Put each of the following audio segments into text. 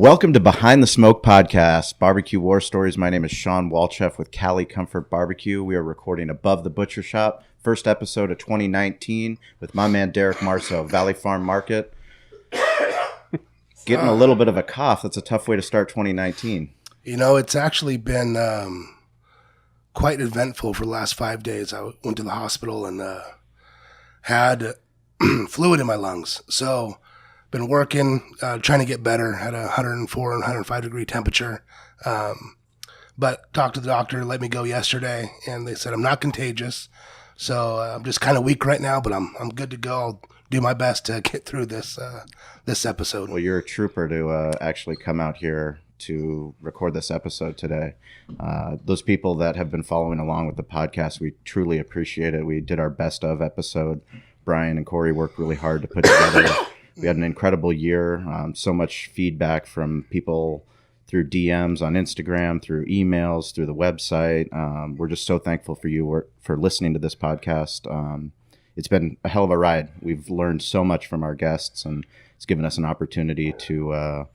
Welcome to Behind the Smoke Podcast, Barbecue War Stories. My name is Sean Walchef with Cali Comfort Barbecue. We are recording above the butcher shop, first episode of 2019 with my man Derek Marso, Valley Farm Market. Getting a little bit of a cough. That's a tough way to start 2019. You know, it's actually been quite eventful for the last 5 days. I went to the hospital and had fluid in my lungs. So been working, trying to get better. Had a 104 and 105 degree temperature. But talked to the doctor, let me go yesterday, and they said I'm not contagious. So I'm just kind of weak right now, but I'm good to go. I'll do my best to get through this episode. Well, you're a trooper to actually come out here to record this episode today. Those people that have been following along with the podcast, we truly appreciate it. We did our best of episode. Brian and Corey worked really hard to put together. We had an incredible year. So much feedback from people through DMs on Instagram, through emails, through the website. We're just so thankful for you for listening to this podcast. It's been a hell of a ride. We've learned so much from our guests, and it's given us an opportunity to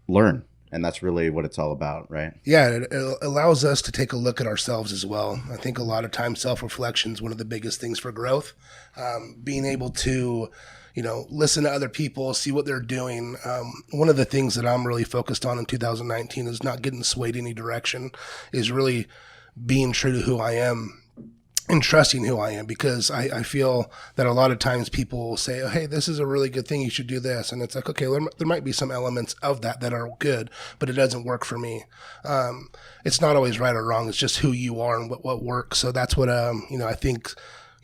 learn. And that's really what it's all about, right? Yeah, it allows us to take a look at ourselves as well. I think a lot of times self-reflection is one of the biggest things for growth. Being able to, listen to other people, see what they're doing. One of the things that I'm really focused on in 2019 is not getting swayed any direction, is really being true to who I am and trusting who I am, because I feel that a lot of times people will say, oh, hey, this is a really good thing, you should do this. And it's like, okay, there might be some elements of that are good, but it doesn't work for me. It's not always right or wrong. It's just who you are and what works. So that's what, I think,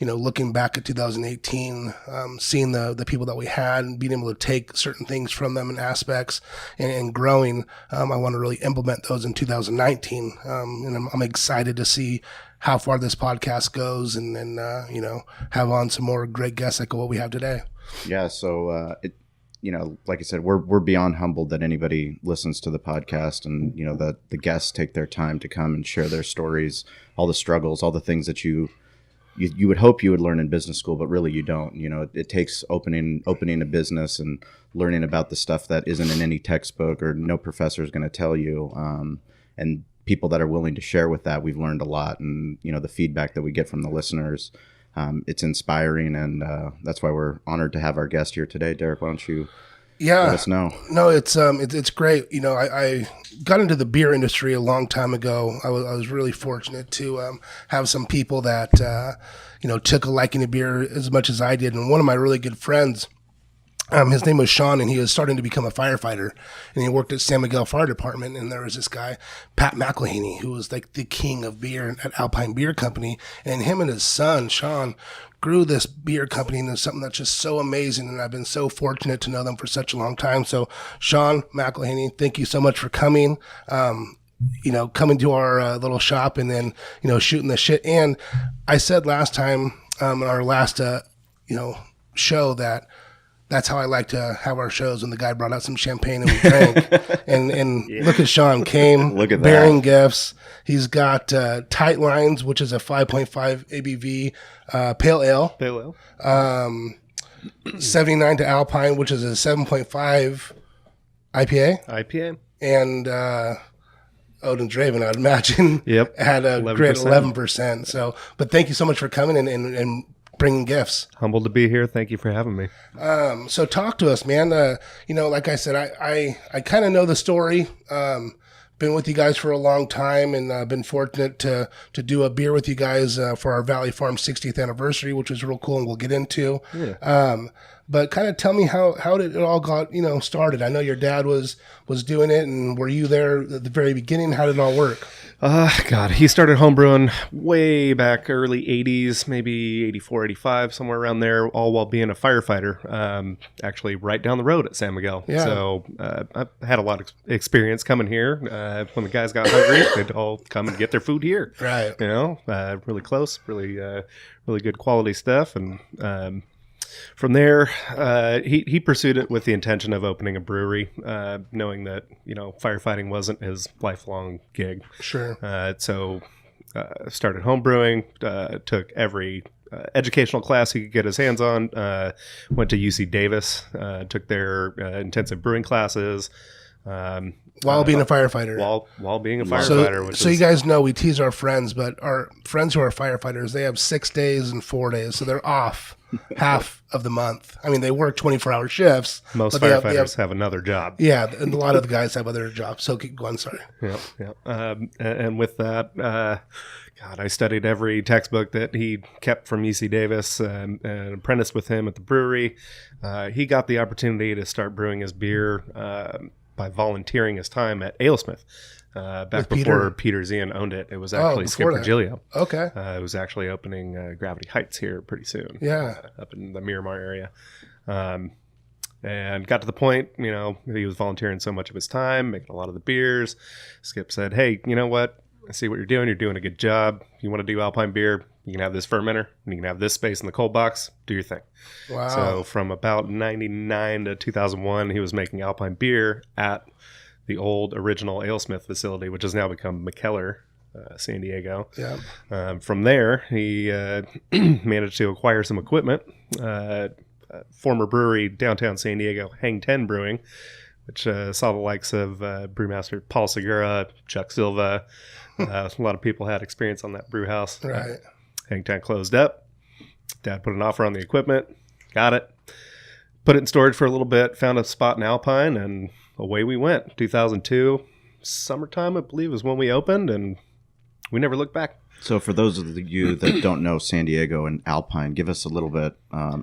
looking back at 2018, seeing the people that we had and being able to take certain things from them and aspects and growing, I want to really implement those in 2019. And I'm excited to see how far this podcast goes and have on some more great guests like what we have today. Yeah. So, like I said, we're beyond humbled that anybody listens to the podcast and, that the guests take their time to come and share their stories, all the struggles, all the things that you would hope you would learn in business school, but really you don't. It takes opening a business and learning about the stuff that isn't in any textbook or no professor is going to tell you. And people that are willing to share with that, we've learned a lot. And, the feedback that we get from the listeners, it's inspiring. And that's why we're honored to have our guest here today. Derek, why don't you let us know? No, it's great. I got into the beer industry a long time ago. I was really fortunate to have some people that, took a liking to beer as much as I did. And one of my really good friends, his name was Shawn, and he was starting to become a firefighter, and he worked at San Miguel Fire Department. And there was this guy, Pat McIlhenney, who was like the king of beer at Alpine Beer Company. And him and his son, Shawn, grew this beer company into something that's just so amazing. And I've been so fortunate to know them for such a long time. So Shawn McIlhenney, thank you so much for coming. Coming to our little shop and then, shooting the shit. And I said last time, in our last, show that's how I like to have our shows, when the guy brought out some champagne and we drank. and yeah. Look at Shawn came bearing gifts. He's got Tight Lines, which is a 5.5 ABV pale ale. 79 to Alpine, which is a 7.5 IPA. And Odin's Raven, I'd imagine, had a 11%. Great 11%. So, but thank you so much for coming and bringing gifts. Humbled to be here. Thank you for having me. So talk to us, man. Like I said, I kind of know the story. Been with you guys for a long time, and been fortunate to do a beer with you guys for our Valley Farm 60th anniversary, which was real cool, and we'll get into. Yeah. But kind of tell me how did it all got started? I know your dad was doing it, and were you there at the very beginning? How did it all work? God, he started homebrewing way back early 80s, maybe 84, 85, somewhere around there, all while being a firefighter, actually right down the road at San Miguel. Yeah. So I've had a lot of experience coming here. When the guys got hungry, they'd all come and get their food here. Right. Really close, really good quality stuff. And from there, he pursued it with the intention of opening a brewery, knowing that, firefighting wasn't his lifelong gig. Sure. So started home brewing, took every educational class he could get his hands on, went to UC Davis, took their intensive brewing classes, While being a firefighter. While being a firefighter. So you guys know we tease our friends, but our friends who are firefighters, they have 6 days and 4 days, so they're off half of the month. I mean, they work 24-hour shifts. Most firefighters have another job. Yeah, and a lot of the guys have other jobs. So keep going, sorry. Yeah. And with that, God, I studied every textbook that he kept from UC Davis and apprenticed with him at the brewery. He got the opportunity to start brewing his beer by volunteering his time at AleSmith. Back before Peter Zian owned it. It was actually Skip Virgilio. Okay. It was actually opening Gravity Heights here pretty soon. Yeah. Up in the Miramar area. And got to the point, he was volunteering so much of his time, making a lot of the beers. Skip said, hey, you know what? I see what you're doing. You're doing a good job. If you want to do Alpine beer, you can have this fermenter, and you can have this space in the cold box. Do your thing. Wow. So from about 99 to 2001, he was making Alpine beer at the old original AleSmith facility, which has now become McKellar, San Diego. Yeah. From there, he managed to acquire some equipment. Former brewery downtown San Diego, Hang 10 Brewing, which saw the likes of brewmaster Paul Segura, Chuck Silva. A lot of people had experience on that brew house. Right. Hang 10 closed up. Dad put an offer on the equipment. Got it. Put it in storage for a little bit. Found a spot in Alpine, and away we went. 2002, summertime, I believe, is when we opened, and we never looked back. So for those of you that don't know San Diego and Alpine, give us a little bit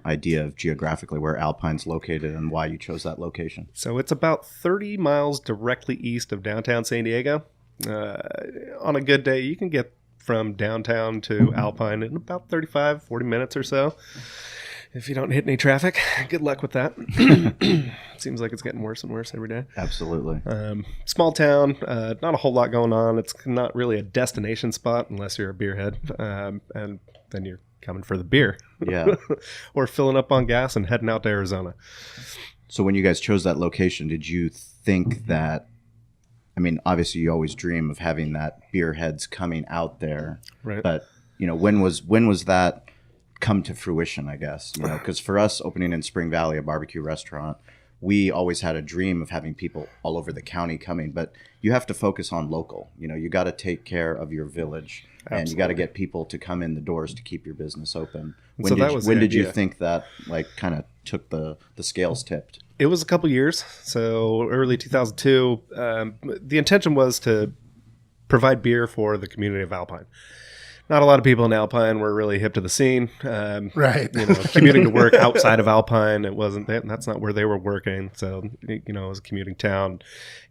idea of geographically where Alpine's located and why you chose that location. So it's about 30 miles directly east of downtown San Diego. On a good day, you can get from downtown to Alpine in about 35, 40 minutes or so. If you don't hit any traffic, good luck with that. Seems like it's getting worse and worse every day. Absolutely. Small town, not a whole lot going on. It's not really a destination spot unless you're a beerhead, and then you're coming for the beer. Yeah. Or filling up on gas and heading out to Arizona. So when you guys chose that location, did you think that, I mean, obviously you always dream of having that beer heads coming out there, right? But, when was that come to fruition, I guess, because for us opening in Spring Valley, a barbecue restaurant, we always had a dream of having people all over the county coming, but you have to focus on local. You got to take care of your village. Absolutely. And you got to get people to come in the doors to keep your business open. When did you think that kind of took the scales tipped? It was a couple years. So early 2002, the intention was to provide beer for the community of Alpine. Not a lot of people in Alpine were really hip to the scene. Right. Commuting to work outside of Alpine, it wasn't that's not where they were working. So, it was a commuting town.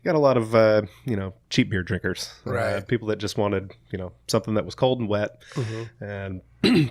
You got a lot of, cheap beer drinkers. Right. People that just wanted, something that was cold and wet and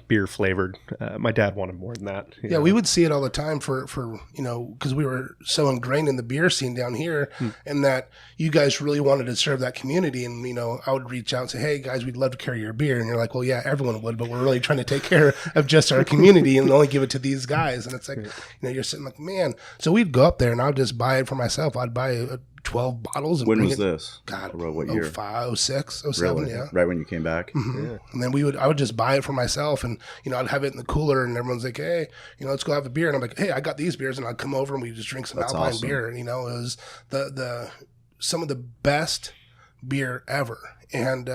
beer flavored. My dad wanted more than that. Yeah, we would see it all the time for because we were so ingrained in the beer scene down here, and that you guys really wanted to serve that community. And, I would reach out and say, hey, guys, we'd love to carry your beer. And you're like, well, yeah, everyone would, but we're really trying to take care of just our community and only give it to these guys. And it's like, you're sitting like, man. So we'd go up there and I'd just buy it for myself. I'd buy 12 bottles. And when was this? God, what year? 05, 06, 07, really? Yeah. Right when you came back? Mm-hmm. Yeah. And then I would just buy it for myself, and, I'd have it in the cooler, and everyone's like, hey, let's go have a beer. And I'm like, hey, I got these beers, and I'd come over and we just drink some Alpine beer. And, it was some of the best beer ever. And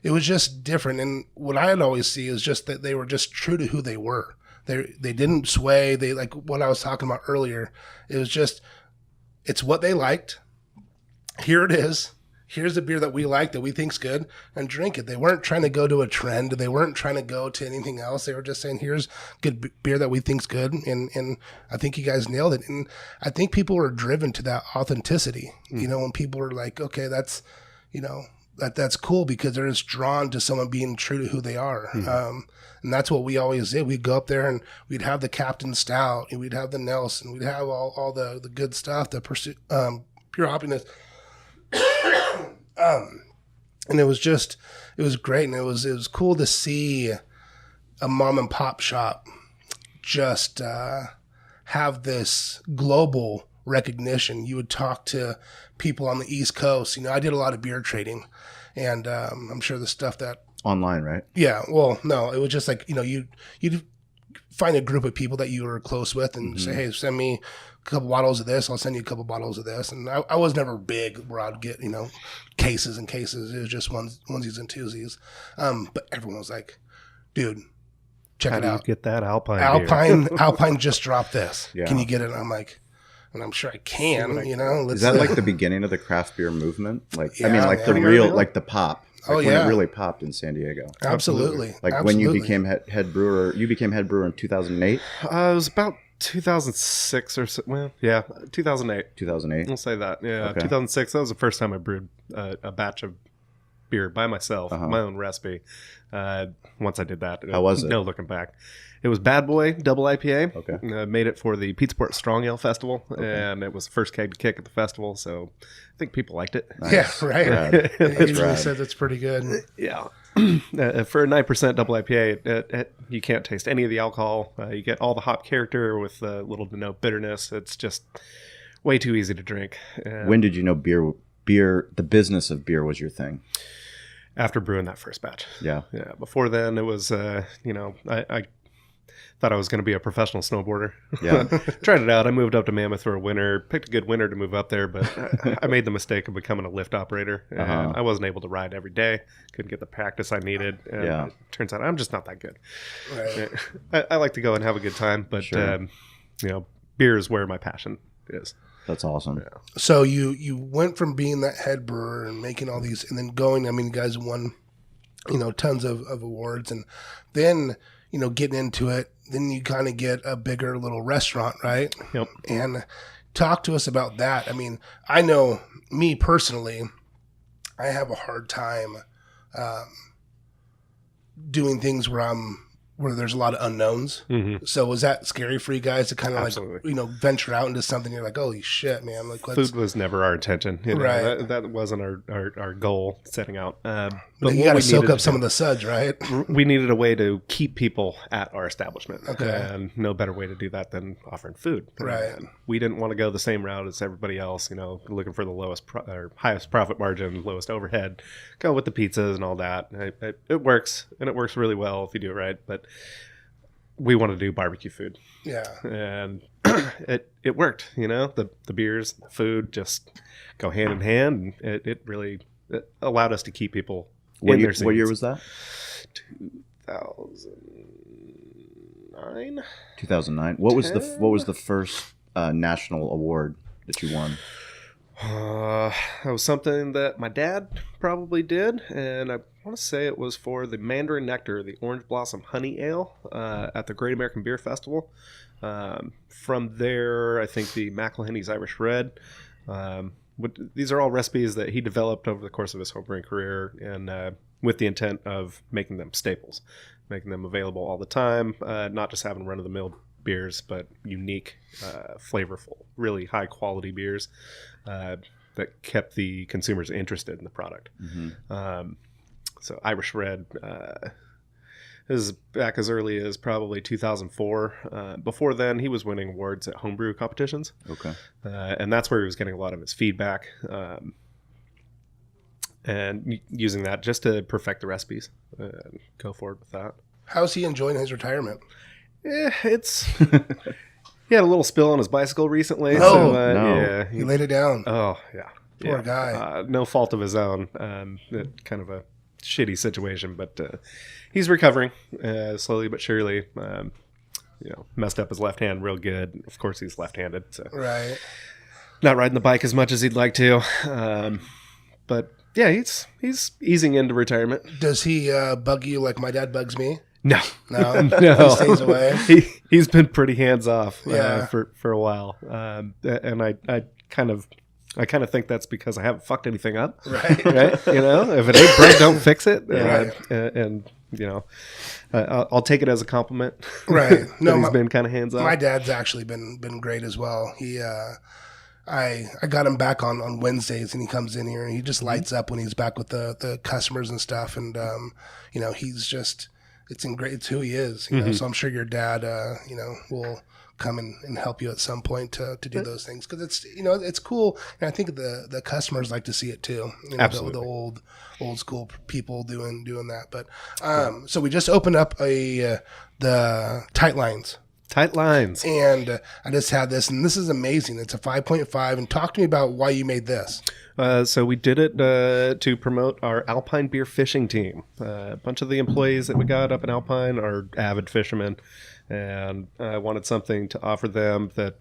it was just different. And what I'd always see is just that they were just true to who they were. They didn't sway. They, like what I was talking about earlier, it was just, it's what they liked. Here it is. Here's the beer that we like, that we think's good, and drink it. They weren't trying to go to a trend. They weren't trying to go to anything else. They were just saying, here's good beer that we think's good. And I think you guys nailed it. And I think people were driven to that authenticity. When people were like, okay, that's, that's cool, because they're just drawn to someone being true to who they are. And that's what we always did. We'd go up there and we'd have the Captain Stout, and we'd have the Nelson, we'd have all the good stuff, the Pure Hoppiness. And it was great. And it was cool to see a mom and pop shop just have this global recognition. You would talk to people on the East Coast. I did a lot of beer trading, and I'm sure the stuff that online, right? Yeah. Well, no, it was just like, you'd find a group of people that you were close with and say, hey, send me a couple bottles of this. I'll send you a couple bottles of this. And I was never big where I'd get, cases and cases. It was just onesies and twosies. But everyone was like, dude, check it out. How do you get that Alpine beer? Alpine just dropped this. Yeah. Can you get it? And I'm like, and I'm sure I can, Is that like the beginning of the craft beer movement? Like, Yeah, I mean, like the real, like the pop. Like when it really popped in San Diego. Absolutely. Like when you became head brewer, you became head brewer in 2008? It was about 2006 or so. Well, yeah, 2008. 2008? We'll say that. Yeah, Okay. 2006. That was the first time I brewed a batch of beer by myself, my own recipe. Once I did that, how was it? No looking back. It was Bad Boy Double IPA. Okay. Made it for the Peatsport Strong Ale Festival, and it was the first keg to kick at the festival, so I think people liked it. Nice. Yeah, right. Rad. He That's really rad. said that's pretty good. Yeah. For a 9% double IPA, you can't taste any of the alcohol. You get all the hop character with little to no bitterness. It's just way too easy to drink. When did you know beer, the business of beer was your thing? After brewing that first batch. Yeah. Yeah. Before then, it was, I thought I was going to be a professional snowboarder. Yeah. Tried it out. I moved up to Mammoth for a winter. Picked a good winter to move up there, but I made the mistake of becoming a lift operator. And I wasn't able to ride every day. Couldn't get the practice I needed. And it turns out I'm just not that good. Right. I like to go and have a good time, but beer is where my passion is. That's awesome. Yeah. So you went from being that head brewer and making all these, and then going. I mean, you guys won, tons of awards, and then getting into it. Then you kind of get a bigger little restaurant, right? Yep. And talk to us about that. I mean, I know me personally, I have a hard time doing things where there's a lot of unknowns. Mm-hmm. So was that scary for you guys to kind of Absolutely. venture out into something? You're like, holy shit, man! Like, Food was never our intention. Right. That wasn't our goal setting out. But you got to soak up some of the suds, right? We needed a way to keep people at our establishment. Okay. And no better way to do that than offering food. Right. And we didn't want to go the same route as everybody else, looking for the lowest or highest profit margin, lowest overhead. Go with the pizzas and all that. It works, and it works really well if you do it right. But we want to do barbecue food. Yeah. And it worked, the beers, the food just go hand in hand. And it really allowed us to keep people in their seats. What year was that? 2009. 2009. What was the first national award that you won? That was something that my dad probably did, and I want to say it was for the Mandarin Nectar, the Orange Blossom Honey Ale at the Great American Beer Festival. From there, I think the McIlhenney's Irish Red. These are all recipes that he developed over the course of his homebrewing career, and with the intent of making them staples, making them available all the time, not just having run-of-the-mill beers, but unique, flavorful, really high-quality beers that kept the consumers interested in the product. Mm-hmm. So Irish Red is back as early as probably 2004. Before then, he was winning awards at homebrew competitions. Okay. And that's where he was getting a lot of his feedback. And using that just to perfect the recipes and go forward with that. How's he enjoying his retirement? It's he had a little spill on his bicycle recently. Oh, no. Yeah, He laid it down. oh yeah, Poor guy. No fault of his own. Kind of a shitty situation, but he's recovering slowly but surely. Messed up his left hand real good. Of course, he's left-handed, so Right. not riding the bike as much as he'd like to. But yeah, he's easing into retirement. Does he bug you like my dad bugs me? No. No. No. He stays away. He's been pretty hands off Yeah. for a while, and I kind of think that's because I haven't fucked anything up, Right. right? If it ain't broke, don't fix it, Right. and I'll take it as a compliment. Right. No, that he's been kind of hands off. My dad's actually been great as well. He I got him back on Wednesdays, and he comes in here and he just lights up when he's back with the customers and stuff. And he's just it's who he is. So I'm sure your dad will come and help you at some point to do those things, because it's it's cool, and I think the customers like to see it too. Absolutely. The old school people doing that. But so we just opened up the Tight Lines. Tight Lines. And I just had this, and this is amazing. It's a 5.5. And talk to me about why you made this. So we did it to promote our Alpine Beer fishing team. A bunch of the employees that we got up in Alpine are avid fishermen, and I wanted something to offer them that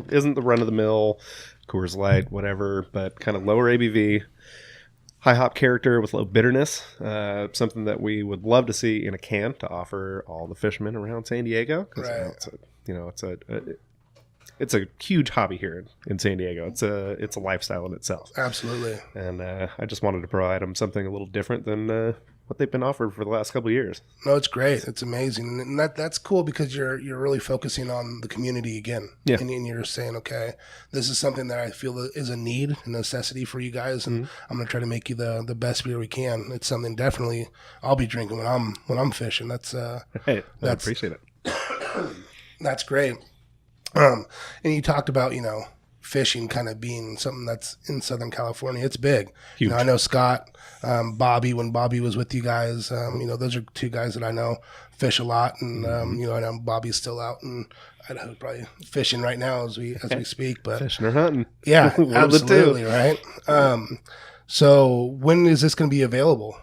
isn't the run-of-the-mill Coors Light, whatever, but kind of lower ABV, high hop character with low bitterness. Something that we would love to see in a can to offer all the fishermen around San Diego. Right. It's a huge hobby here in San Diego. It's a lifestyle in itself. Absolutely. And I just wanted to provide them something a little different than what they've been offered for the last couple of years. No, it's great. It's amazing, and that's cool because you're really focusing on the community again. Yeah. And you're saying, okay, this is something that I feel is a need, a necessity for you guys, and I'm gonna try to make you the best beer we can. It's something definitely I'll be drinking when I'm fishing. I appreciate it. That's great. And you talked about fishing kind of being something that's in Southern California. It's big. Huge. I know Scott, Bobby, when Bobby was with you guys, those are two guys that I know fish a lot. And, I know Bobby's still out in Idaho, probably fishing right now as we speak. But fishing or hunting. Yeah, absolutely. Right. So when is this going to be available?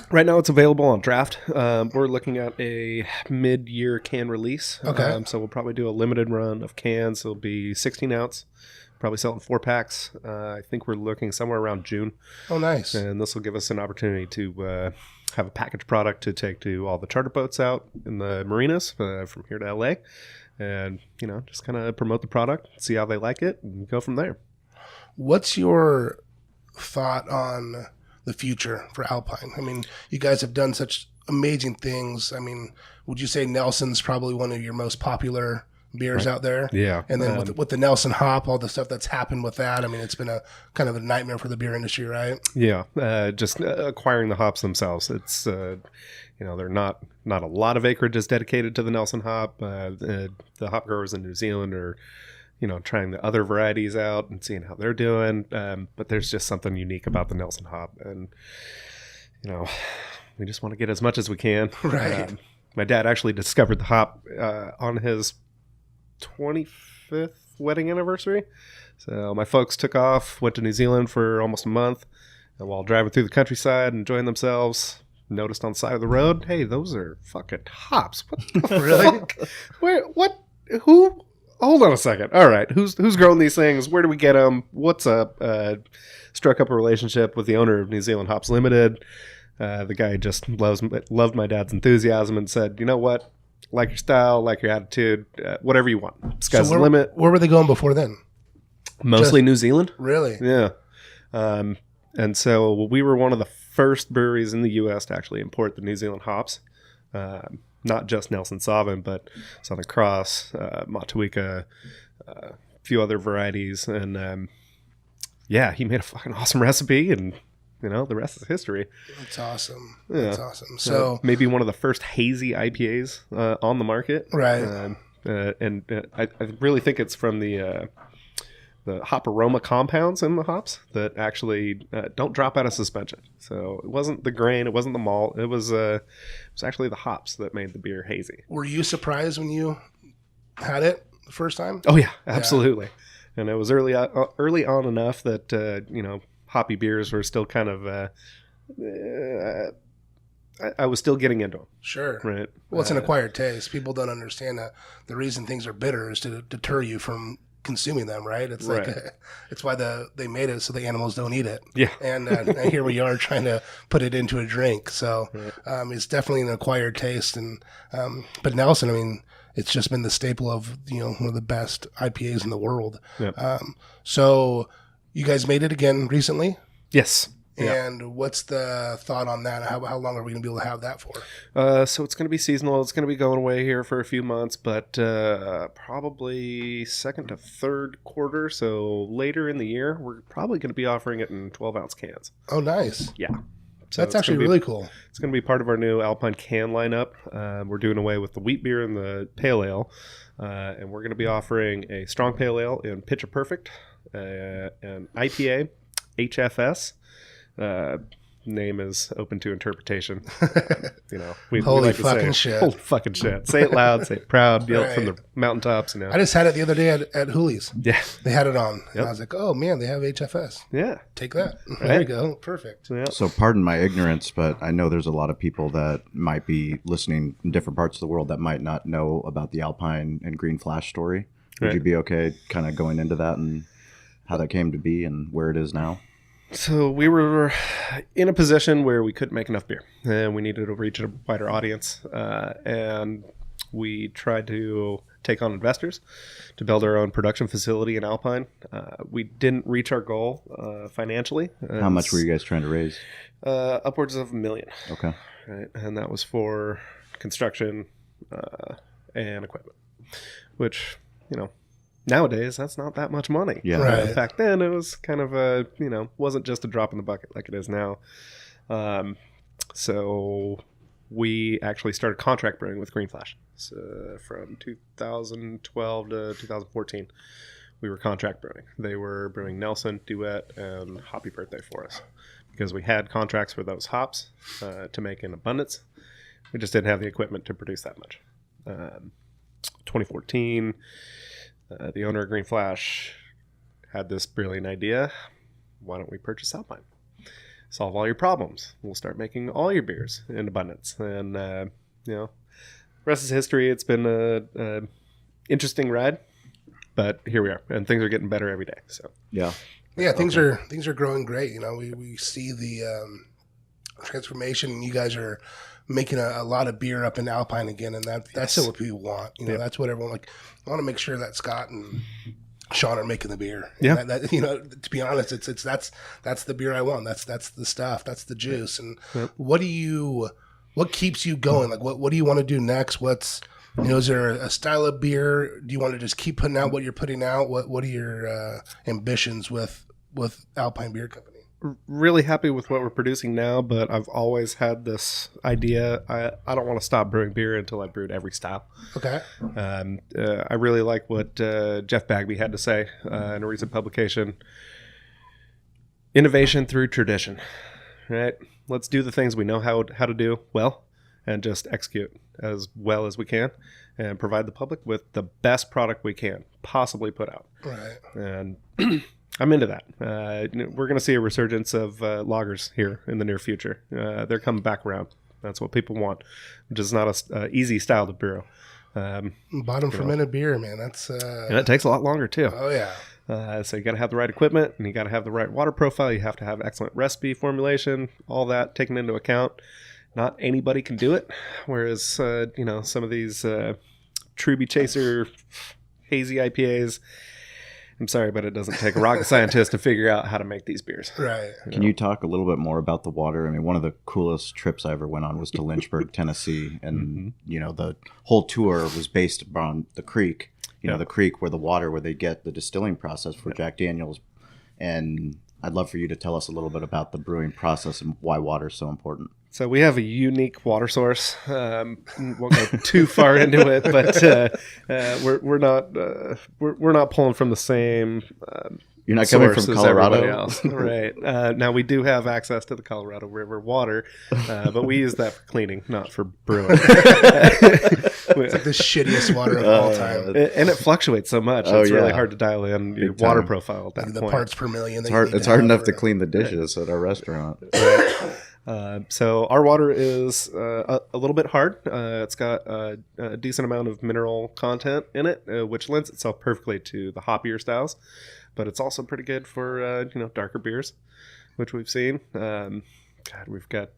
Right now it's available on draft. We're looking at a mid-year can release. Okay. So we'll probably do a limited run of cans. It'll be 16 ounce, probably selling 4-packs. I think we're looking somewhere around June. Oh, nice. And this will give us an opportunity to have a packaged product to take to all the charter boats out in the marinas from here to LA. And, just kind of promote the product, see how they like it, and go from there. What's your thought on the future for Alpine? I mean, you guys have done such amazing things. I mean, would you say Nelson's probably one of your most popular beers out there? Yeah. And then with the Nelson hop, all the stuff that's happened with that, I mean, it's been a kind of a nightmare for the beer industry, right? Yeah. Just acquiring the hops themselves. It's, they're not a lot of acreage is dedicated to the Nelson hop. The hop growers in New Zealand are trying the other varieties out and seeing how they're doing. But there's just something unique about the Nelson hop. And, we just want to get as much as we can. Right. My dad actually discovered the hop on his 25th wedding anniversary. So my folks took off, went to New Zealand for almost a month. And while driving through the countryside, enjoying themselves, noticed on the side of the road, hey, those are fucking hops. What the Really? fuck? Who? Hold on a second. All right, who's growing these things? Where do we get them? What's up? Struck up a relationship with the owner of New Zealand Hops Limited. The guy just loved my dad's enthusiasm and said, you know what? Like your style, like your attitude, whatever you want. Sky's the limit. Where were they going before then? Mostly New Zealand. Really? Yeah. And so we were one of the first breweries in the U.S. to actually import the New Zealand hops. Not just Nelson Sauvin, but Southern Cross, Motueka, a few other varieties. And he made a fucking awesome recipe, and the rest is history. That's awesome. Yeah. That's awesome. So maybe one of the first hazy IPAs on the market. Right. I really think it's from the hop aroma compounds in the hops that actually don't drop out of suspension. So it wasn't the grain, it wasn't the malt, it was actually the hops that made the beer hazy. Were you surprised when you had it the first time? Oh yeah, absolutely. Yeah. And it was early on enough that hoppy beers were still kind of I was still getting into them. Sure. Right. Well, it's an acquired taste. People don't understand that the reason things are bitter is to deter you from consuming them, right? It's right. It's why they made it so the animals don't eat it. Yeah. And here we are trying to put it into a drink. So right. It's definitely an acquired taste. And but Nelson, I mean, it's just been the staple of one of the best IPAs in the world. Yep. So you guys made it again recently? Yes. And what's the thought on that? How long are we going to be able to have that for? So it's going to be seasonal. It's going to be going away here for a few months, but probably second to third quarter. So later in the year, we're probably going to be offering it in 12-ounce cans. Oh, nice. Yeah. So that's actually really cool. It's going to be part of our new Alpine can lineup. We're doing away with the wheat beer and the pale ale. And we're going to be offering a strong pale ale in Pitcher Perfect, an IPA, HFS. Name is open to interpretation. We Holy like to fucking say, shit. Holy fucking shit. Say it loud, say it proud, yell it from the mountaintops. I just had it the other day at Hooley's. Yeah. They had it on. Yep. And I was like, oh, man, they have HFS. Yeah. Take that. Right. There you go. Perfect. Yeah. So pardon my ignorance, but I know there's a lot of people that might be listening in different parts of the world that might not know about the Alpine and Green Flash story. Would you be okay kind of going into that and how that came to be and where it is now? So we were in a position where we couldn't make enough beer, and we needed to reach a wider audience. And we tried to take on investors to build our own production facility in Alpine. We didn't reach our goal financially. How much were you guys trying to raise? Upwards of $1 million. Okay. Right, and that was for construction and equipment, which nowadays, that's not that much money. Yeah. Right. Back then, it was kind of wasn't just a drop in the bucket like it is now. So we actually started contract brewing with Green Flash. So from 2012 to 2014, we were contract brewing. They were brewing Nelson, Duet, and Hoppy Birthday for us because we had contracts for those hops to make in abundance. We just didn't have the equipment to produce that much. 2014... the owner of Green Flash had this brilliant idea. Why don't we purchase Alpine? Solve all your problems. We'll start making all your beers in abundance. And, rest is history. It's been a interesting ride, but here we are. And things are getting better every day. So yeah. Yeah, things are growing great. We see the transformation, and you guys are making a lot of beer up in Alpine again, and that's what people want. That's what everyone like. I want to make sure that Scott and Shawn are making the beer. Yeah. To be honest, it's that's the beer I want. That's the stuff. That's the juice. And what keeps you going? Like what do you want to do next? Is there a style of beer? Do you want to just keep putting out what you're putting out? What are your ambitions with Alpine Beer Company? Really happy with what we're producing now, but I've always had this idea. I don't want to stop brewing beer until I've brewed every style. Okay. I really like what Jeff Bagby had to say in a recent publication. Innovation through tradition, right? Let's do the things we know how to do well and just execute as well as we can and provide the public with the best product we can possibly put out. Right. And I'm into that. We're going to see a resurgence of lagers here in the near future. They're coming back around. That's what people want, which is not an easy style to brew. Bottom fermented beer, man. That's and it takes a lot longer too. Oh yeah. So you got to have the right equipment, and you got to have the right water profile. You have to have excellent recipe formulation, all that taken into account. Not anybody can do it. Whereas some of these Truby Chaser hazy IPAs. I'm sorry, but it doesn't take a rocket scientist to figure out how to make these beers. Right. Can you talk a little bit more about the water? I mean, one of the coolest trips I ever went on was to Lynchburg, Tennessee. And, the whole tour was based on the creek, the creek where they get the distilling process for Jack Daniels. And I'd love for you to tell us a little bit about the brewing process and why water is so important. So we have a unique water source. Won't go too far into it, but we're not pulling from the same. You're not coming from Colorado, right? Now we do have access to the Colorado River water, but we use that for cleaning, not for brewing. It's like the shittiest water of all time, and it fluctuates so much. It's really hard to dial in your water profile at that point. The parts per million. It's hard enough to clean the dishes at our restaurant. So our water is a little bit hard. It's got a decent amount of mineral content in it, which lends itself perfectly to the hoppier styles. But it's also pretty good for darker beers, which we've seen. We've got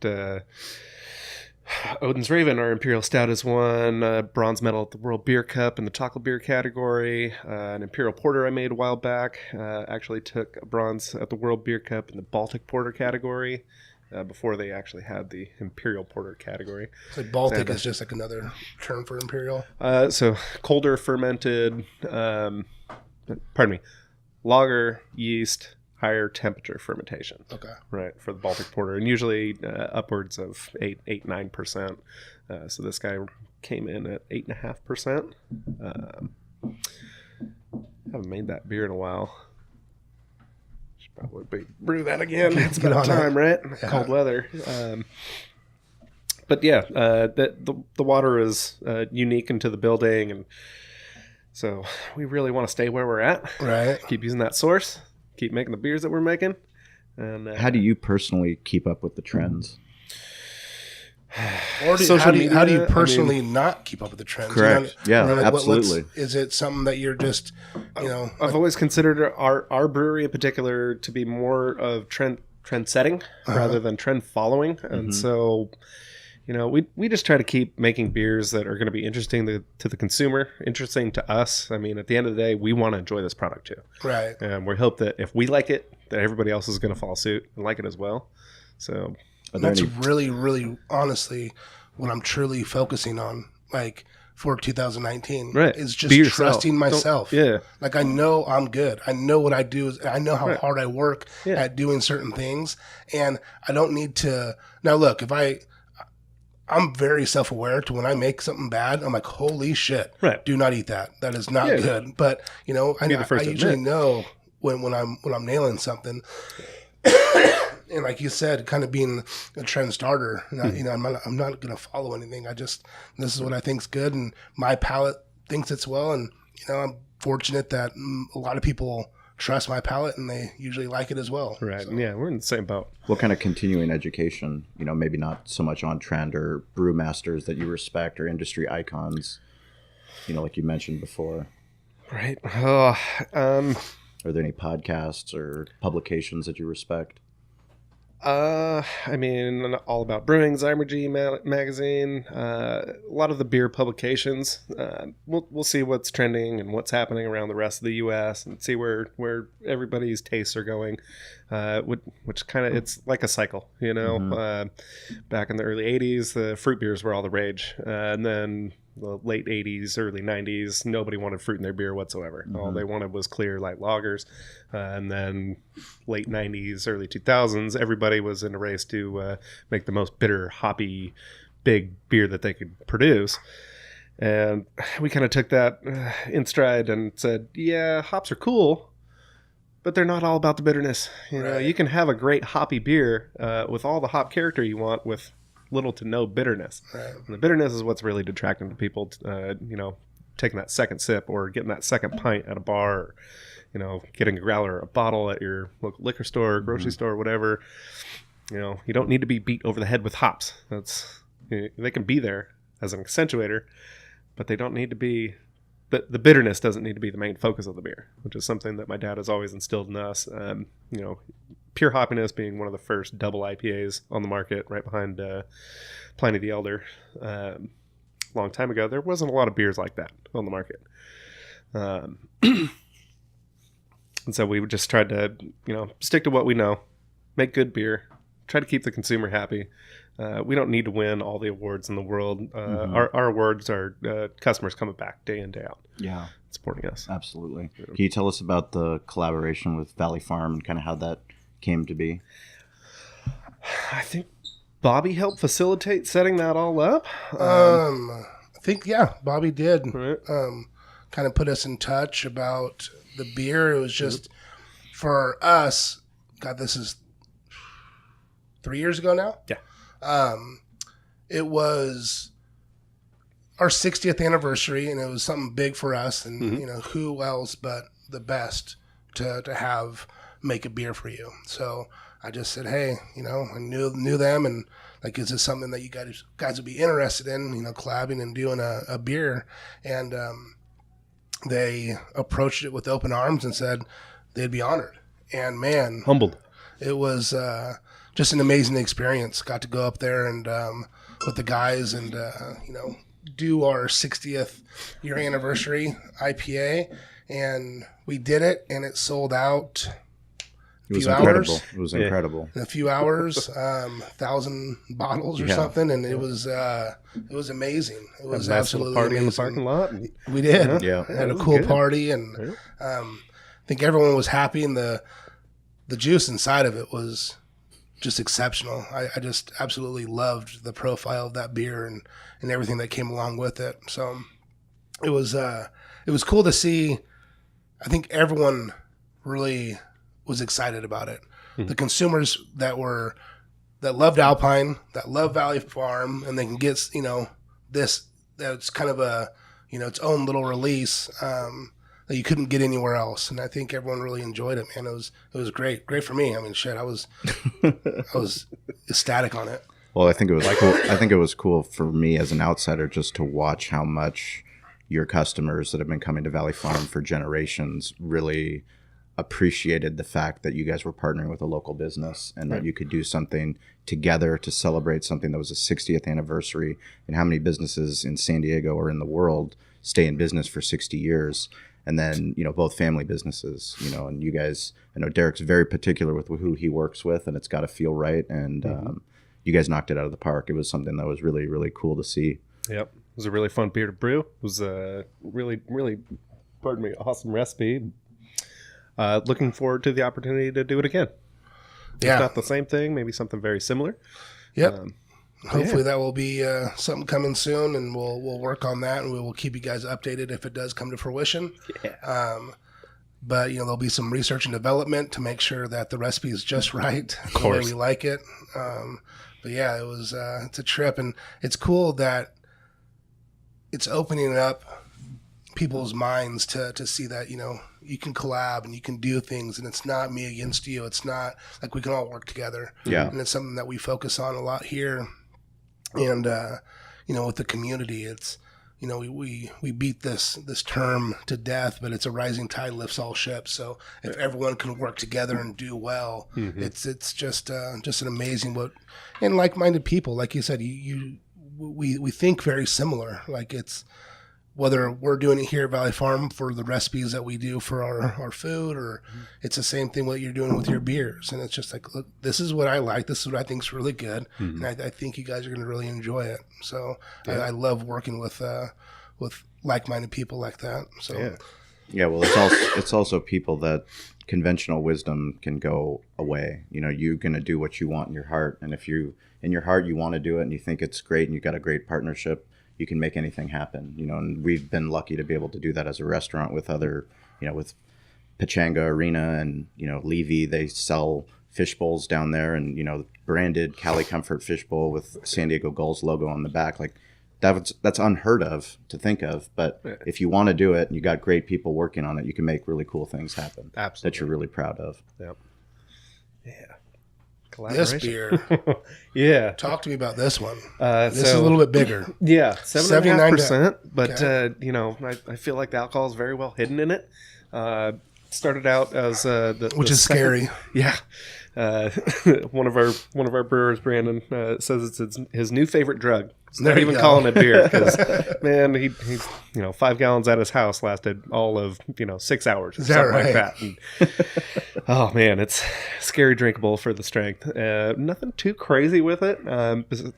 Odin's Raven, our Imperial Stout, has won bronze medal at the World Beer Cup in the chocolate beer category. An Imperial Porter I made a while back actually took a bronze at the World Beer Cup in the Baltic Porter category. Before they actually had the Imperial Porter category. So Baltic is just like another term for Imperial? So colder fermented, lager, yeast, higher temperature fermentation. Okay. Right, for the Baltic Porter, and usually upwards of 9%. So this guy came in at 8.5%. Haven't made that beer in a while. Should probably brew that again. It's about time, right? Yeah. Cold weather. But yeah, the water is unique into the building, and so we really want to stay where we're at. Right. Keep using that source. Keep making the beers that we're making. And how do you personally keep up with the trends? Or how do you personally not keep up with the trends? Correct. Absolutely. Is it something that you're just, I've always considered our brewery in particular to be more of trend setting rather than trend following. And so, we just try to keep making beers that are going to be interesting to the consumer, interesting to us. I mean, at the end of the day, we want to enjoy this product too. Right. And we hope that if we like it, that everybody else is going to follow suit and like it as well. So that's really, really honestly what I'm truly focusing on, like for 2019. Right. Is just trusting myself. Yeah. Like I know I'm good. I know what I do. I know how hard I work at doing certain things. And I don't need to. Now, look, I'm very self-aware to when I make something bad, I'm like, holy shit, do not eat that. That is not good. But, I usually know when I'm nailing something. And like you said, kind of being a trend starter, I'm not going to follow anything. This is what I think's good, and my palate thinks it's well. And, I'm fortunate that a lot of people trust my palate, and they usually like it as well. Right. So. Yeah, we're in the same boat. What kind of continuing education, maybe not so much on trend or brewmasters that you respect or industry icons, like you mentioned before? Right. Are there any podcasts or publications that you respect? I mean, All About Brewing, Zymergy magazine, a lot of the beer publications. We'll see what's trending and what's happening around the rest of the U.S. and see where everybody's tastes are going, which kind of, it's like a cycle, back in the early 80s, the fruit beers were all the rage. And then the late 80s, early 90s, nobody wanted fruit in their beer whatsoever. All they wanted was clear, light lagers. And then late 90s, early 2000s, everybody was in a race to make the most bitter, hoppy, big beer that they could produce. And we kind of took that in stride and said, yeah, hops are cool, but they're not all about the bitterness. You can have a great hoppy beer with all the hop character you want with little to no bitterness. Right. And the bitterness is what's really detracting to people, taking that second sip or getting that second pint at a bar, or, getting a growler or a bottle at your local liquor store, grocery store, whatever. You don't need to be beat over the head with hops. They can be there as an accentuator, but they don't need to be, the bitterness doesn't need to be the main focus of the beer, which is something that my dad has always instilled in us. Pure Hoppiness being one of the first double IPAs on the market, right behind Pliny the Elder. Long time ago, there wasn't a lot of beers like that on the market. And so we just tried to, stick to what we know, make good beer, try to keep the consumer happy. We don't need to win all the awards in the world. Our awards are customers coming back day in, day out. Yeah. Supporting us. Absolutely. Can you tell us about the collaboration with Valley Farm and kind of how that came to be? I think Bobby helped facilitate setting that all up. I think, Bobby did. Right. Kind of put us in touch about the beer. It was just for us. God, this is 3 years ago now. Yeah. It was our 60th anniversary, and it was something big for us. And who else but the best to have make a beer for you. So I just said, hey, I knew them, and like, is this something that you guys would be interested in, collabing and doing a beer? And they approached it with open arms and said they'd be honored. And man, humbled. It was just an amazing experience. Got to go up there and with the guys and do our 60th year anniversary IPA, and we did it, and it sold out. It was incredible. It was incredible. In a few hours, 1,000 bottles or something, and it was amazing. It was absolutely party amazing. In the parking lot. We did. Yeah, had a cool party, and I think everyone was happy. And the the juice inside of it was just exceptional. I just absolutely loved the profile of that beer and everything that came along with it. So it was cool to see. I think everyone really was excited about it. Mm-hmm. The consumers that loved Alpine, that loved Valley Farm, and they can get, that's kind of a, its own little release that you couldn't get anywhere else. And I think everyone really enjoyed it, man. It was great for me. I mean, shit, I was ecstatic on it. Well, I think it was cool. I think it was cool for me as an outsider just to watch how much your customers that have been coming to Valley Farm for generations really appreciated the fact that you guys were partnering with a local business and that you could do something together to celebrate something that was a 60th anniversary. And how many businesses in San Diego or in the world stay in business for 60 years? And then, both family businesses, and you guys, I know Derek's very particular with who he works with, and it's got to feel right. And you guys knocked it out of the park. It was something that was really, really cool to see. Yep. It was a really fun beer to brew. It was a really, really, awesome recipe. Looking forward to the opportunity to do it again. Yeah. If not the same thing, maybe something very similar. Yep. Hopefully that will be something coming soon, and we'll work on that, and we will keep you guys updated if it does come to fruition. Yeah. But there'll be some research and development to make sure that the recipe is just right, the way we like it. But yeah, it was it's a trip, and it's cool that it's opening up people's minds to see that you can collab and you can do things, and it's not me against you. It's not like we can all work together. Yeah. And it's something that we focus on a lot here. And, with the community, it's, we beat this term to death, but it's a rising tide lifts all ships. So if everyone can work together and do well, it's just an amazing and like-minded people, like you said, we think very similar. Like it's, whether we're doing it here at Valley Farm for the recipes that we do for our food, or it's the same thing what you're doing with your beers. And it's just like, look, this is what I like. This is what I think is really good. And I think you guys are going to really enjoy it. So I love working with like-minded people like that. So yeah. Well, it's also people that conventional wisdom can go away. You're going to do what you want in your heart. And if in your heart, you want to do it and you think it's great and you've got a great partnership, you can make anything happen, and we've been lucky to be able to do that as a restaurant with other, with Pachanga Arena and, Levy. They sell fish bowls down there and, branded Cali Comfort fish bowl with San Diego Gulls logo on the back. Like that's unheard of to think of. But if you want to do it and you got great people working on it, you can make really cool things happen. Absolutely. That you're really proud of. Yep. Yeah. This beer. Yeah. Talk to me about this one. This is a little bit bigger. Yeah. 7.5%. But, I feel like the alcohol is very well hidden in it. Started out as which is scary. Yeah. One of our brewers, Brandon, says it's his new favorite drug. It's not even calling it beer because, man, he's 5 gallons at his house lasted all of 6 hours or something like that. And, oh man, it's scary drinkable for the strength. Nothing too crazy with it.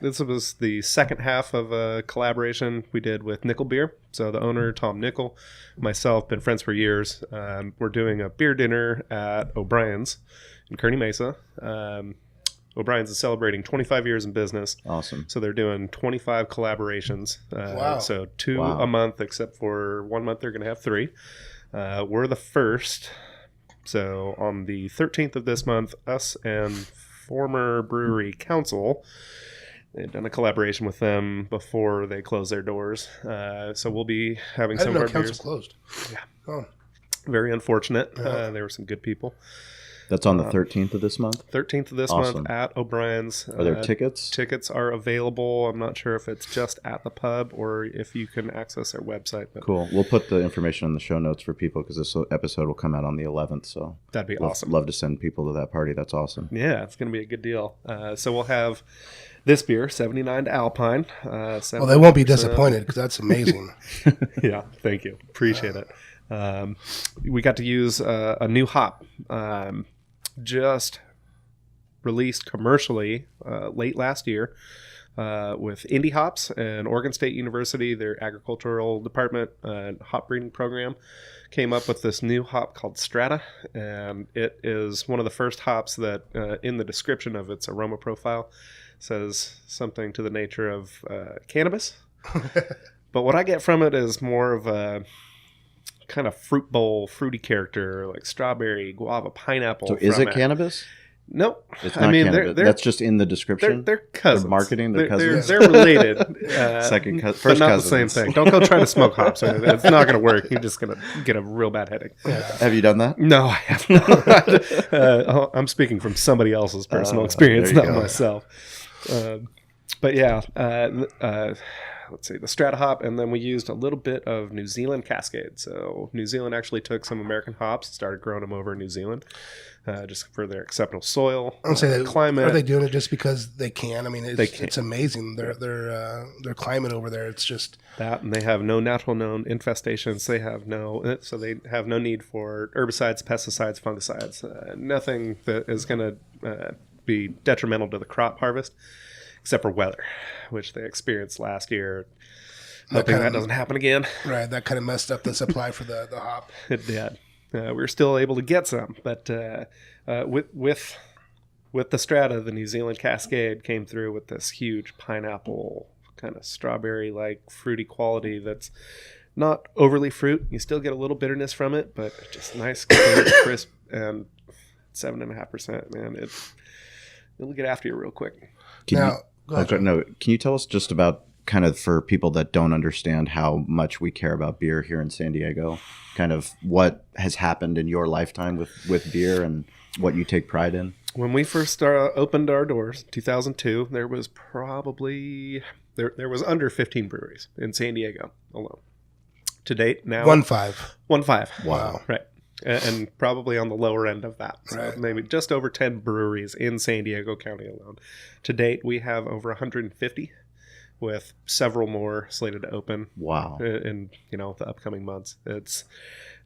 This was the second half of a collaboration we did with Nickel Beer. So the owner, Tom Nickel, myself, been friends for years. We're doing a beer dinner at O'Brien's in Kearney Mesa. O'Brien's is celebrating 25 years in business. Awesome. So they're doing 25 collaborations. Wow. So 2 a month, except for 1 month they're going to have 3. We're the first. So on the 13th of this month, us and former brewery council, they've done a collaboration with them before they close their doors. So we'll be having some of our beers. Council closed. Yeah. Oh. Very unfortunate. There were some good people. That's on the 13th of this month? 13th of this month at O'Brien's. Are there tickets? Tickets are available. I'm not sure if it's just at the pub or if you can access their website. But cool. We'll put the information in the show notes for people because this episode will come out on the 11th. So that'd be awesome. Love to send people to that party. That's awesome. Yeah, it's going to be a good deal. So we'll have this beer, 79 Alpine. Well, they won't be disappointed because that's amazing. Yeah, thank you. Appreciate it. We got to use a new hop. Just released commercially late last year with Indie Hops and Oregon State University, their agricultural department hop breeding program, came up with this new hop called Strata, and it is one of the first hops that in the description of its aroma profile says something to the nature of cannabis. But what I get from it is more of a kind of fruit bowl, fruity character, like strawberry, guava, pineapple. So is it cannabis? Nope. It's not cannabis. That's just in the description. They're cousins. They're marketing. They're cousins. They're related. First but not cousins. the same thing. Don't go try to smoke hops. It's not going to work. You're just going to get a real bad headache. Have you done that? No, I have not. I'm speaking from somebody else's personal experience, not myself. But yeah, let's see, the Strata hop, and then we used a little bit of New Zealand Cascade. So New Zealand actually took some American hops and started growing them over in New Zealand, just for their exceptional soil, climate. Are they doing it just because they can? I mean, it's amazing. Their climate over there. It's just that, and they have no natural known infestations. They have they have no need for herbicides, pesticides, fungicides, nothing that is going to be detrimental to the crop harvest, except for weather, which they experienced last year. Hoping that doesn't happen again. Right, that kind of messed up the supply for the hop. It did. We were still able to get some, but with the Strata, the New Zealand Cascade came through with this huge pineapple, kind of strawberry-like fruity quality that's not overly fruit. You still get a little bitterness from it, but just nice, crisp, and 7.5%. Man, it'll get after you real quick. Can you tell us just about, kind of for people that don't understand how much we care about beer here in San Diego, kind of what has happened in your lifetime with beer and what you take pride in? When we first opened our doors, 2002, there was probably there was under 15 breweries in San Diego alone. To date, now 1.5. Wow. Right. And probably on the lower end of that. So right. Maybe just over 10 breweries in San Diego County alone. To date, we have over 150, with several more slated to open. Wow. In the upcoming months. It's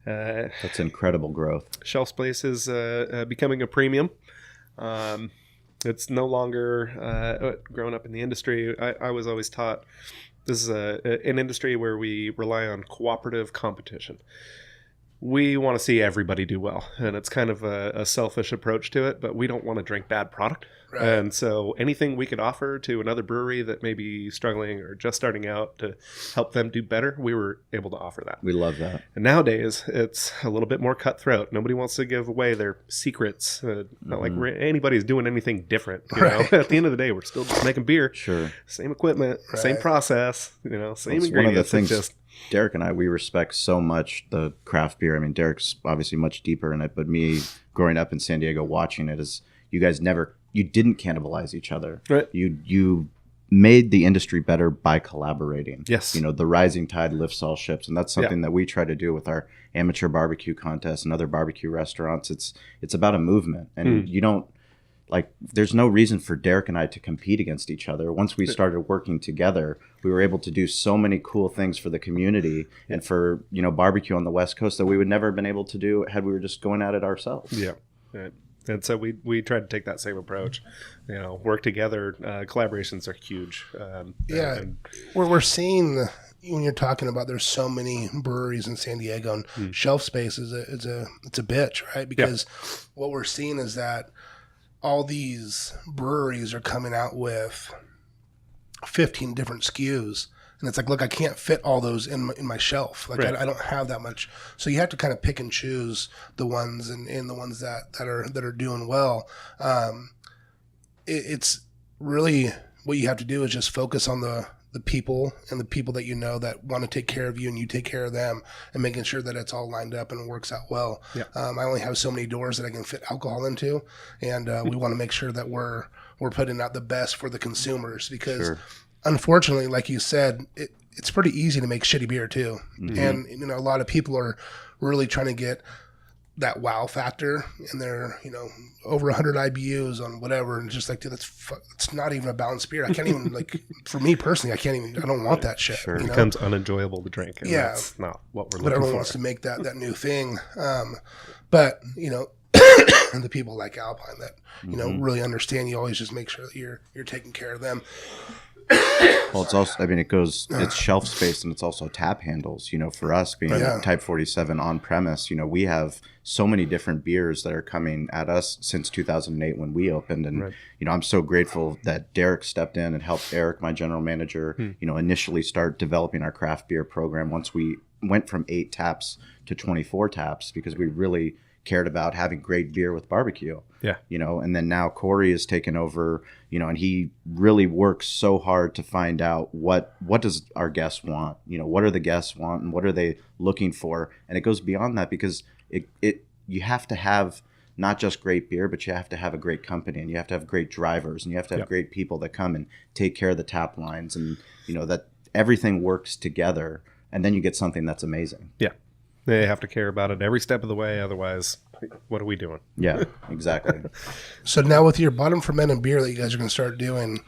that's incredible growth. Shelf space is becoming a premium. It's no longer growing up in the industry. I was always taught this is an industry where we rely on cooperative competition. We want to see everybody do well, and it's kind of a selfish approach to it, but we don't want to drink bad product. Right. And so anything we could offer to another brewery that may be struggling or just starting out to help them do better, we were able to offer that. We love that. And nowadays, it's a little bit more cutthroat. Nobody wants to give away their secrets. Not like anybody's doing anything different. You know? At the end of the day, we're still just making beer. Sure. Same equipment, same process, same ingredients. One of the things Derek and I, we respect so much the craft beer. I mean, Derek's obviously much deeper in it, but me growing up in San Diego watching it is you guys you didn't cannibalize each other. Right. You made the industry better by collaborating. Yes. The rising tide lifts all ships. And that's something that we try to do with our amateur barbecue contests and other barbecue restaurants. It's about a movement. And you don't, there's no reason for Derek and I to compete against each other. Once we started working together, we were able to do so many cool things for the community and for, barbecue on the West Coast that we would never have been able to do had we were just going at it ourselves. Yeah. Right. And so we tried to take that same approach, work together. Collaborations are huge. We're seeing when you're talking about there's so many breweries in San Diego and shelf space it's a bitch, right? Because what we're seeing is that all these breweries are coming out with 15 different SKUs. And it's like, look, I can't fit all those in my shelf. Like, I don't have that much. So you have to kind of pick and choose the ones and the ones that are doing well. It's really what you have to do is just focus on the people and the people that that want to take care of you and you take care of them and making sure that it's all lined up and works out well. Yeah. I only have so many doors that I can fit alcohol into, and we want to make sure that we're putting out the best for the consumers because unfortunately, like you said, it's pretty easy to make shitty beer too. Mm-hmm. And, a lot of people are really trying to get that wow factor and they're, over 100 IBUs on whatever. And just like, dude, it's not even a balanced beer. I can't even for me personally, I don't want that shit. Sure. It becomes unenjoyable to drink. And that's not what we're looking for. But everyone wants to make that new thing. But, and the people like Alpine that, you know, really understand. You always just make sure that you're taking care of them. Well, it's also, it's shelf space, and it's also tap handles. You know, for us being Type 47 on premise, you know, we have so many different beers that are coming at us since 2008 when we opened. And, you know, I'm so grateful that Derek stepped in and helped Eric, my general manager, you know, initially start developing our craft beer program once we went from 8 taps to 24 taps, because we really cared about having great beer with barbecue. Yeah. You know, and then now Corey has taken over, you know, and he really works so hard to find out what does our guests want? You know, what are the guests want and what are they looking for? And it goes beyond that, because you have to have not just great beer, but you have to have a great company, and you have to have great drivers, and you have to have great people that come and take care of the tap lines, and, you know, that everything works together, and then you get something that's amazing. Yeah. They have to care about it every step of the way. Otherwise, what are we doing? Yeah, exactly. So now with your bottom fermented beer that you guys are going to start doing,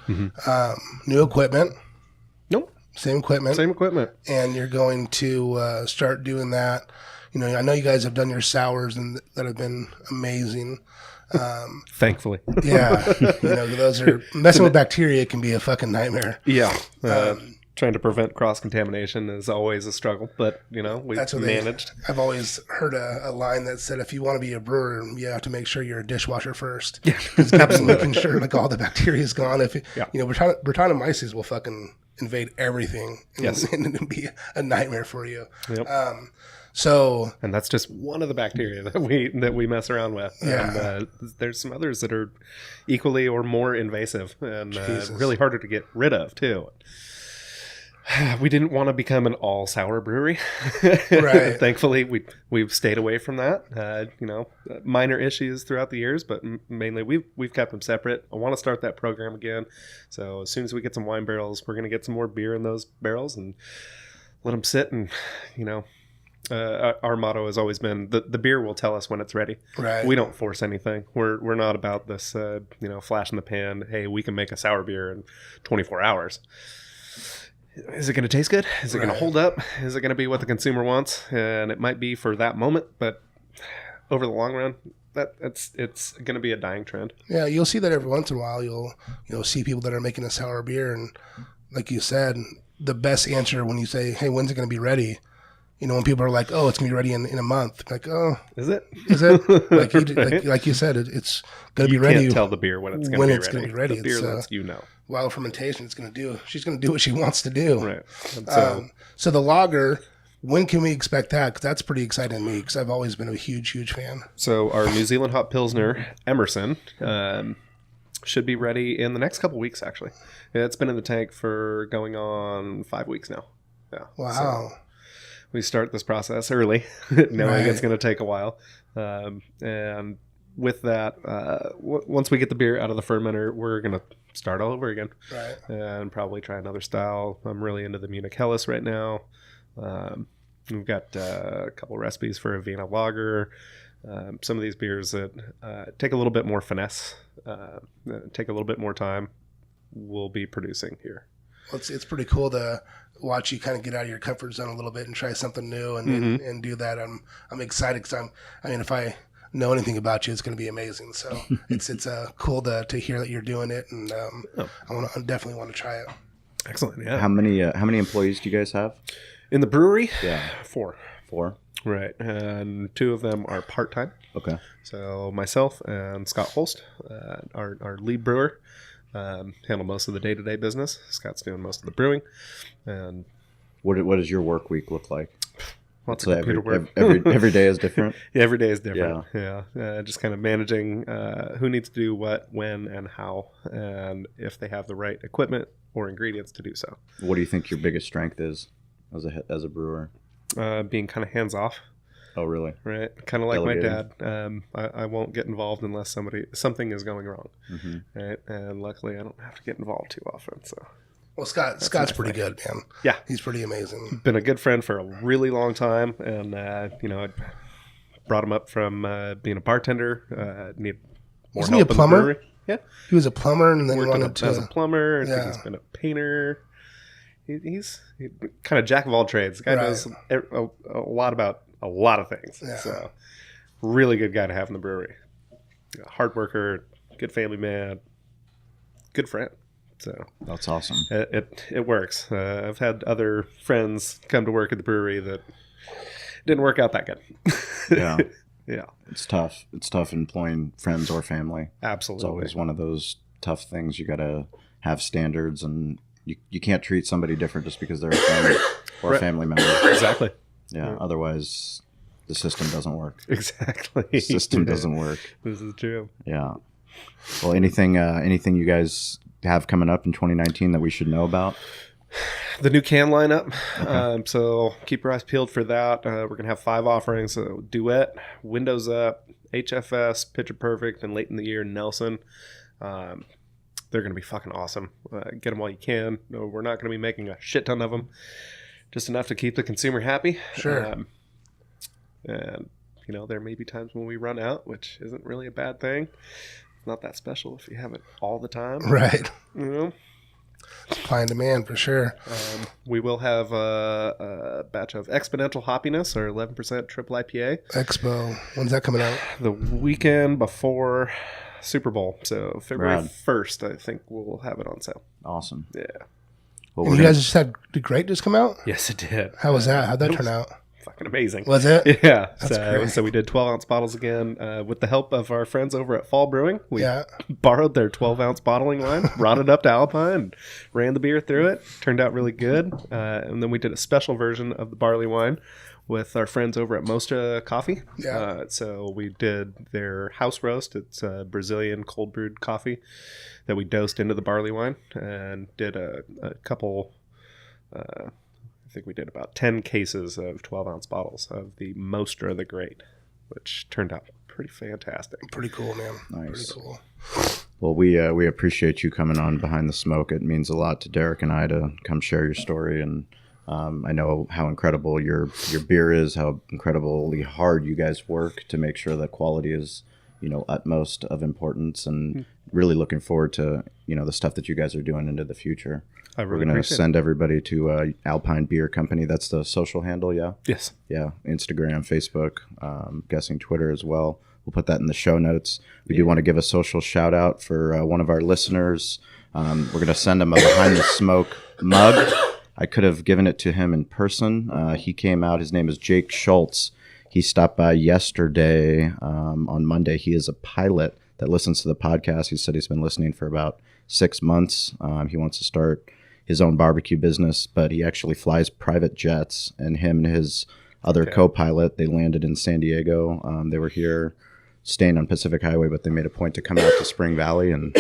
new equipment. Nope. Same equipment. Same equipment. And you're going to start doing that. You know, I know you guys have done your sours and that have been amazing. Thankfully. Yeah. You know, those are messing with bacteria can be a fucking nightmare. Yeah. Trying to prevent cross-contamination is always a struggle, but, you know, we've managed. I've always heard a line that said, if you want to be a brewer, you have to make sure you're a dishwasher first. Yeah, absolutely. Making sure like all the bacteria is gone. If you know, Brettanomyces will fucking invade everything and be a nightmare for you. Yep. And that's just one of the bacteria that we mess around with. Yeah. And there's some others that are equally or more invasive and really harder to get rid of too. We didn't want to become an all sour brewery. Right. Thankfully, we've stayed away from that. You know, minor issues throughout the years, but mainly we've kept them separate. I want to start that program again. So as soon as we get some wine barrels, we're going to get some more beer in those barrels and let them sit. And, you know, our motto has always been the beer will tell us when it's ready. Right. We don't force anything. We're not about this, you know, flash in the pan. Hey, we can make a sour beer in 24 hours. Is it going to taste good? Is it going to hold up? Is it going to be what the consumer wants? And it might be for that moment, but over the long run, it's going to be a dying trend. Yeah, you'll see that every once in a while. You'll see people that are making a sour beer, and like you said, the best answer when you say, "Hey, when's it going to be ready?" You know, when people are like, "Oh, it's going to be ready in a month," like, "Oh, is it? like you said, it's going to be ready." You can't tell the beer when it's going to be ready. The beer lets you know. While fermentation, she's going to do what she wants to do. Right. So the lager, when can we expect that? Because that's pretty exciting to me, because I've always been a huge fan. So our New Zealand hop pilsner, Emerson, should be ready in the next couple weeks, actually. It's been in the tank for going on 5 weeks now. Yeah. Wow. So we start this process early, knowing it's going to take a while. And with that, once we get the beer out of the fermenter, we're going to start all over again. Right. And probably try another style. I'm really into the Munich Helles right now. We've got a couple recipes for a Vienna lager. Some of these beers that take a little bit more finesse, take a little bit more time, we'll be producing here. Well, it's pretty cool to watch you kind of get out of your comfort zone a little bit and try something new and do that. I'm excited because if I know anything about you, it's going to be amazing. So it's cool to hear that you're doing it, and I definitely want to try it. Excellent. Yeah. How many employees do you guys have in the brewery? Yeah, 4. 4. Right, and 2 of them are part-time. Okay. So myself and Scott Holst, our lead brewer, handle most of the day-to-day business. Scott's doing most of the brewing. And what does your work week look like? Lots of computer work. Every day is different. Yeah, every day is different. Yeah. Just kind of managing who needs to do what, when, and how, and if they have the right equipment or ingredients to do so. What do you think your biggest strength is as a brewer? Being kind of hands off. Oh, really? Right. Kind of like Delegating. my dad. I won't get involved unless something is going wrong. Mm-hmm. Right. And luckily, I don't have to get involved too often. So. Well, Scott's pretty good, man. Yeah. He's pretty amazing. Been a good friend for a really long time. And, I brought him up from being a bartender. Need more Wasn't help he a plumber? in the brewery. Yeah. He was a plumber and then worked as a plumber. Yeah. He's been a painter. He's kind of jack of all trades. The guy knows a lot about a lot of things. Yeah. So really good guy to have in the brewery. hard worker, good family man, good friend. So that's awesome. It works. I've had other friends come to work at the brewery that didn't work out that good. Yeah. Yeah. It's tough. It's tough employing friends or family. Absolutely. It's always one of those tough things. You got to have standards, and you can't treat somebody different just because they're a friend or a family member. Exactly. Yeah. Otherwise, the system doesn't work. Exactly. The system doesn't work. This is true. Yeah. Well, anything you guys have coming up in 2019 that we should know about? The new can lineup. Okay. So keep your eyes peeled for that. We're going to have 5 offerings. So Duet, Windows Up, HFS, Picture Perfect, and late in the year, Nelson. They're going to be fucking awesome. Get them while you can. No, we're not going to be making a shit ton of them. Just enough to keep the consumer happy. Sure. And, there may be times when we run out, which isn't really a bad thing. It's not that special if you have it all the time. Right. You Supply and demand for sure. We will have a batch of Exponential Hoppiness, or 11% triple IPA. Expo. When's that coming out? The weekend before Super Bowl. So February Rad. 1st, I think we'll have it on sale. Awesome. Yeah. Well, And you guys just had the Great just come out? Yes, it did. How was that? How'd that turn out? Fucking amazing. Was it? Yeah. That's great. So we did 12-ounce bottles again with the help of our friends over at Fall Brewing. We Yeah. borrowed their 12-ounce bottling line, brought it up to Alpine, and ran the beer through it. Turned out really good. And then we did a special version of the barley wine with our friends over at Mosta Coffee. Yeah. So we did their house roast. It's a Brazilian cold brewed coffee that we dosed into the barley wine, and did a couple... I think we did about 10 cases of 12-ounce bottles of the Mostra the Great, which turned out pretty fantastic. Pretty cool, man. Nice. Pretty cool. Well, we appreciate you coming on Behind the Smoke. It means a lot to Derek and I to come share your story, and I know how incredible your beer is, how incredibly hard you guys work to make sure that quality is, utmost of importance, and really looking forward to, the stuff that you guys are doing into the future. Really We're going to send everybody to Alpine Beer Company. That's the social handle, yeah? Yes. Yeah, Instagram, Facebook, guessing Twitter as well. We'll put that in the show notes. We do want to give a social shout out for one of our listeners. We're going to send him a Behind the Smoke mug. I could have given it to him in person. He came out. His name is Jake Schultz. He stopped by yesterday on Monday. He is a pilot that listens to the podcast. He said he's been listening for about 6 months. He wants to start his own barbecue business, but he actually flies private jets, and him and his other co-pilot, they landed in San Diego. They were here staying on Pacific Highway, but they made a point to come out to Spring Valley and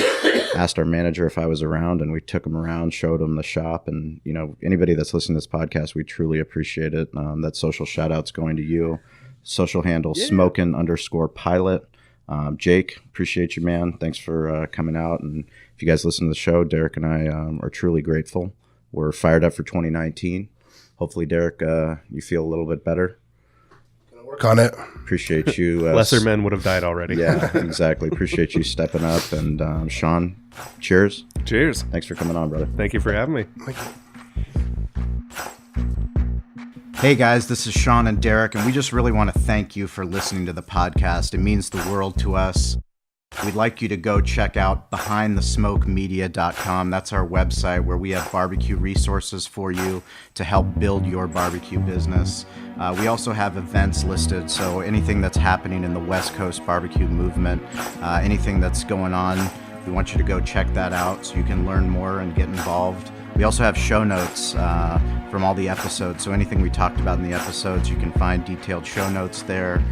asked our manager if I was around, and we took him around, showed him the shop. And, anybody that's listening to this podcast, we truly appreciate it. That social shout out's going to you. Social handle, smokin_pilot. Jake, appreciate you, man. Thanks for coming out. And if you guys listen to the show, Derek and I are truly grateful. We're fired up for 2019. Hopefully, Derek, you feel a little bit better. Gonna work on it. Appreciate you. Lesser men would have died already. Yeah, exactly. Appreciate you stepping up. And Shawn, cheers. Cheers. Thanks for coming on, brother. Thank you for having me. Thank you. Hey guys, this is Shawn and Derek, and we just really want to thank you for listening to the podcast. It means the world to us. We'd like you to go check out BehindTheSmokeMedia.com. That's our website where we have barbecue resources for you to help build your barbecue business. We also have events listed, so anything that's happening in the West Coast barbecue movement, anything that's going on, we want you to go check that out so you can learn more and get involved. We also have show notes from all the episodes, so anything we talked about in the episodes, you can find detailed show notes there.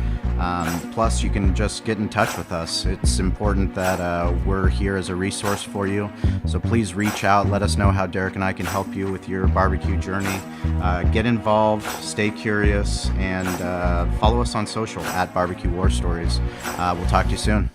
Plus, you can just get in touch with us. It's important that we're here as a resource for you, so please reach out. Let us know how Derek and I can help you with your barbecue journey. Get involved, stay curious, and follow us on social at Barbecue War Stories. We'll talk to you soon.